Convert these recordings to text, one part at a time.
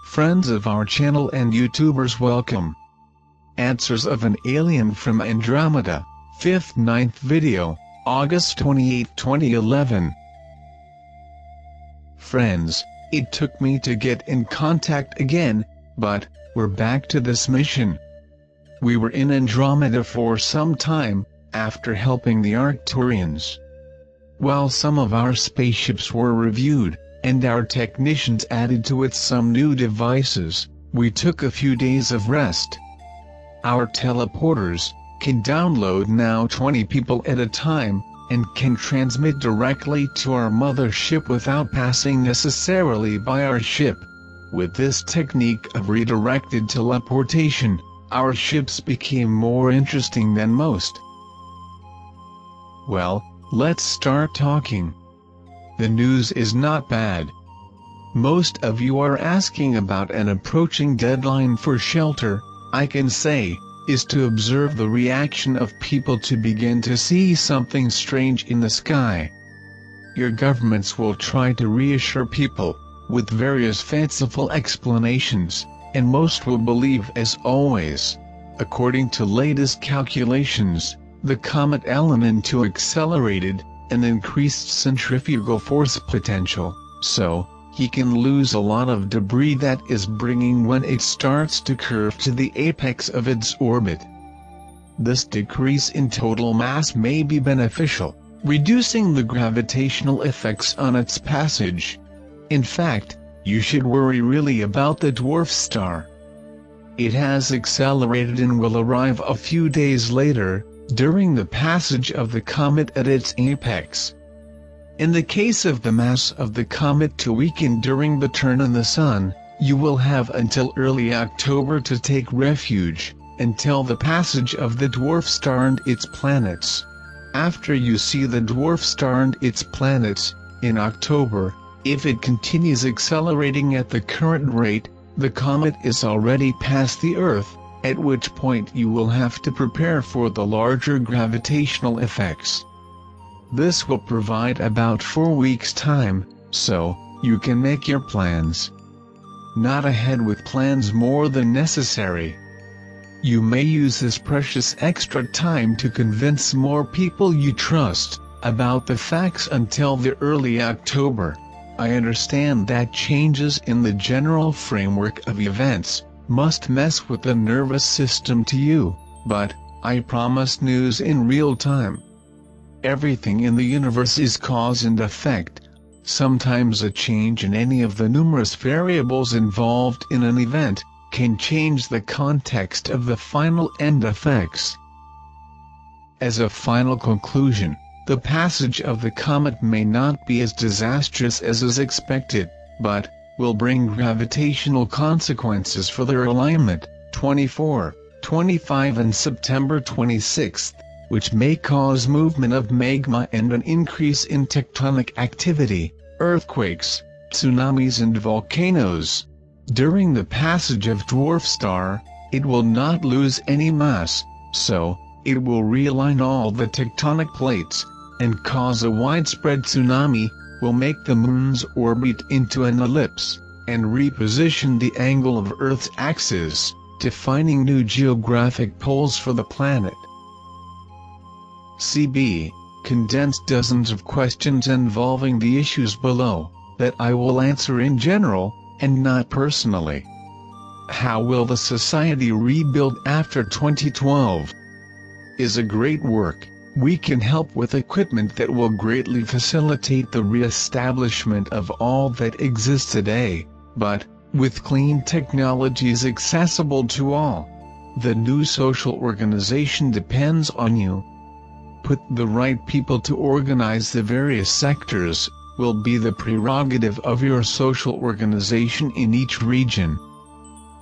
Friends of our channel and YouTubers, welcome. Answers of an Alien from Andromeda, 5th-9th video, August 28, 2011. Friends, it took me to get in contact again, but we're back to this mission. We were in Andromeda for some time, after helping the Arcturians. While some of our spaceships were reviewed, and our technicians added to it some new devices, we took a few days of rest. Our teleporters can download now 20 people at a time, and can transmit directly to our mothership without passing necessarily by our ship. With this technique of redirected teleportation, our ships became more interesting than most. Well, let's start talking. The news is not bad. Most of you are asking about an approaching deadline for shelter. I can say, is to observe the reaction of people to begin to see something strange in the sky. Your governments will try to reassure people, with various fanciful explanations, and most will believe as always. According to latest calculations, the comet LN2 accelerated, an increased centrifugal force potential, so he can lose a lot of debris that is bringing when it starts to curve to the apex of its orbit. This decrease in total mass may be beneficial, reducing the gravitational effects on its passage. In fact, you should worry really about the dwarf star. It has accelerated and will arrive a few days later, during the passage of the comet at its apex. In the case of the mass of the comet to weaken during the turn on the Sun, you will have until early October to take refuge, until the passage of the dwarf star and its planets. After you see the dwarf star and its planets, in October, if it continues accelerating at the current rate, the comet is already past the Earth, at which point you will have to prepare for the larger gravitational effects. This will provide about 4 weeks' time, so you can make your plans. Not ahead with plans more than necessary. You may use this precious extra time to convince more people you trust about the facts until the early October. I understand that changes in the general framework of events must mess with the nervous system to you, but I promise news in real time. Everything in the universe is cause and effect. Sometimes a change in any of the numerous variables involved in an event can change the context of the final end effects. As a final conclusion, the passage of the comet may not be as disastrous as is expected, but will bring gravitational consequences for their alignment, 24, 25 and September 26, which may cause movement of magma and an increase in tectonic activity, earthquakes, tsunamis and volcanoes. During the passage of dwarf star, it will not lose any mass, so it will realign all the tectonic plates, and cause a widespread tsunami, will make the Moon's orbit into an ellipse, and reposition the angle of Earth's axis, defining new geographic poles for the planet. CB, condensed dozens of questions involving the issues below, that I will answer in general, and not personally. How will the society rebuild after 2012? Is a great work. We can help with equipment that will greatly facilitate the re-establishment of all that exists today, but, with clean technologies accessible to all. The new social organization depends on you. Put the right people to organize the various sectors, will be the prerogative of your social organization in each region.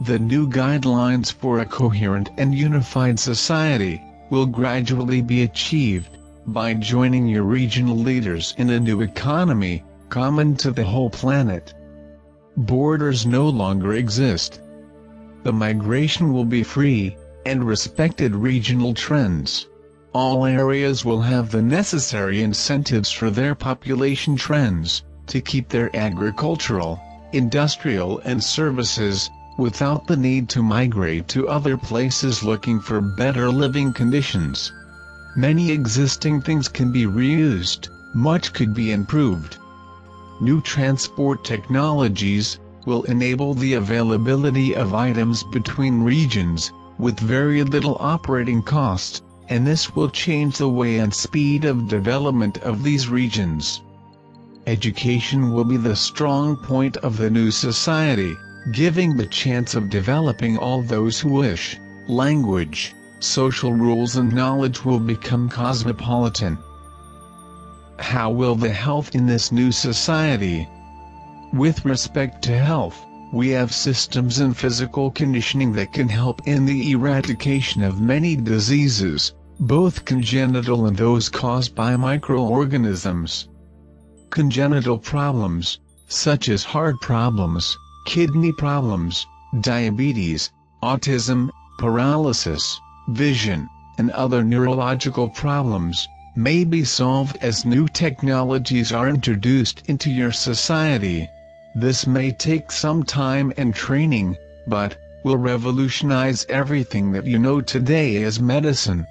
The new guidelines for a coherent and unified society will gradually be achieved by joining your regional leaders in a new economy, common to the whole planet. Borders no longer exist. The migration will be free, and respected regional trends. All areas will have the necessary incentives for their population trends, to keep their agricultural, industrial and services, without the need to migrate to other places looking for better living conditions. Many existing things can be reused, much could be improved. New transport technologies will enable the availability of items between regions, with very little operating cost, and this will change the way and speed of development of these regions. Education will be the strong point of the new society, giving the chance of developing all those who wish. Language, social rules and knowledge will become cosmopolitan. How will the health in this new society? With respect to health, we have systems and physical conditioning that can help in the eradication of many diseases, both congenital and those caused by microorganisms. Congenital problems, such as heart problems, kidney problems, diabetes, autism, paralysis, vision, and other neurological problems, may be solved as new technologies are introduced into your society. This may take some time and training, but will revolutionize everything that you know today as medicine.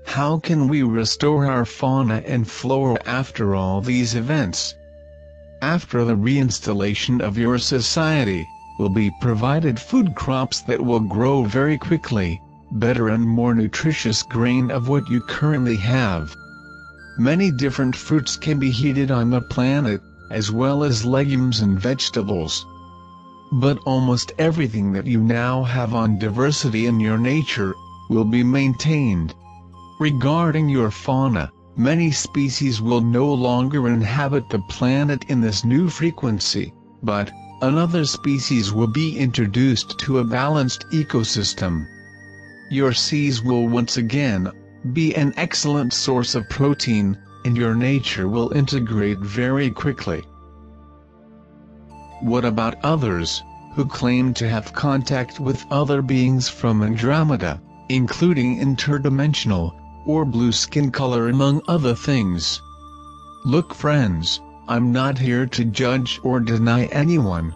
How can we restore our fauna and flora after all these events? After the reinstallation of your society, will be provided food crops that will grow very quickly, better and more nutritious grain of what you currently have. Many different fruits can be heated on the planet, as well as legumes and vegetables. But almost everything that you now have on diversity in your nature, will be maintained. Regarding your fauna, many species will no longer inhabit the planet in this new frequency, but another species will be introduced to a balanced ecosystem. Your seas will once again be an excellent source of protein, and your nature will integrate very quickly. What about others, who claim to have contact with other beings from Andromeda, including interdimensional, or blue skin color among other things? Look friends, I'm not here to judge or deny anyone.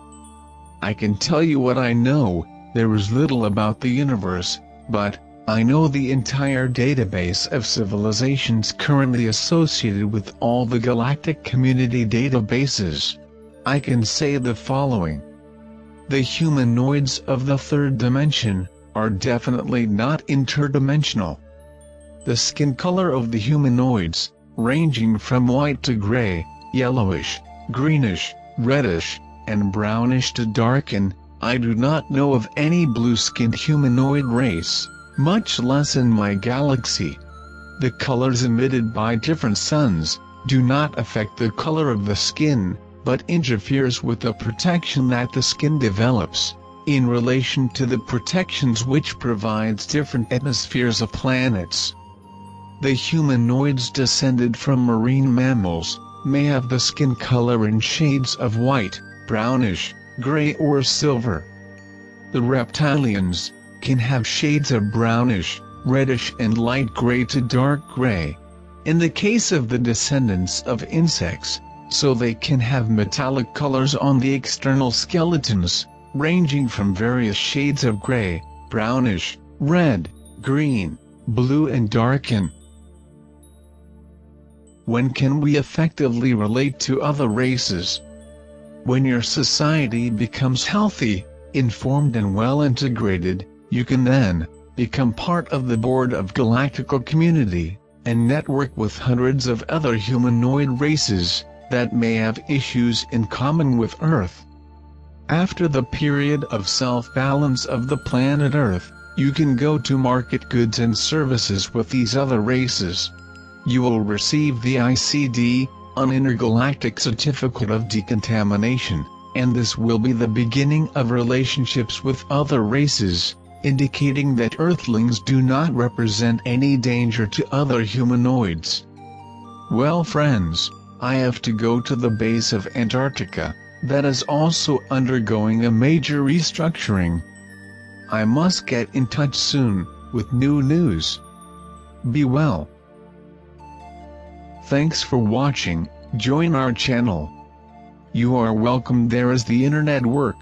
I can tell you what I know. There is little about the universe, but I know the entire database of civilizations currently associated with all the galactic community databases. I can say the following. The humanoids of the third dimension are definitely not interdimensional. The skin color of the humanoids, ranging from white to gray, yellowish, greenish, reddish, and brownish to darken, I do not know of any blue-skinned humanoid race, much less in my galaxy. The colors emitted by different suns do not affect the color of the skin, but interferes with the protection that the skin develops, in relation to the protections which provides different atmospheres of planets. The humanoids descended from marine mammals may have the skin color in shades of white, brownish, gray or silver. The reptilians can have shades of brownish, reddish and light gray to dark gray. In the case of the descendants of insects, so they can have metallic colors on the external skeletons, ranging from various shades of gray, brownish, red, green, blue and darken. When can we effectively relate to other races? When your society becomes healthy, informed and well integrated, you can then become part of the board of Galactical community, and network with hundreds of other humanoid races that may have issues in common with Earth. After the period of self-balance of the planet Earth, you can go to market goods and services with these other races. You will receive the ICD, an intergalactic certificate of decontamination, and this will be the beginning of relationships with other races, indicating that Earthlings do not represent any danger to other humanoids. Well friends, I have to go to the base of Antarctica, that is also undergoing a major restructuring. I must get in touch soon, with new news. Be well. Thanks for watching. Join our channel. You are welcome there as the internet work.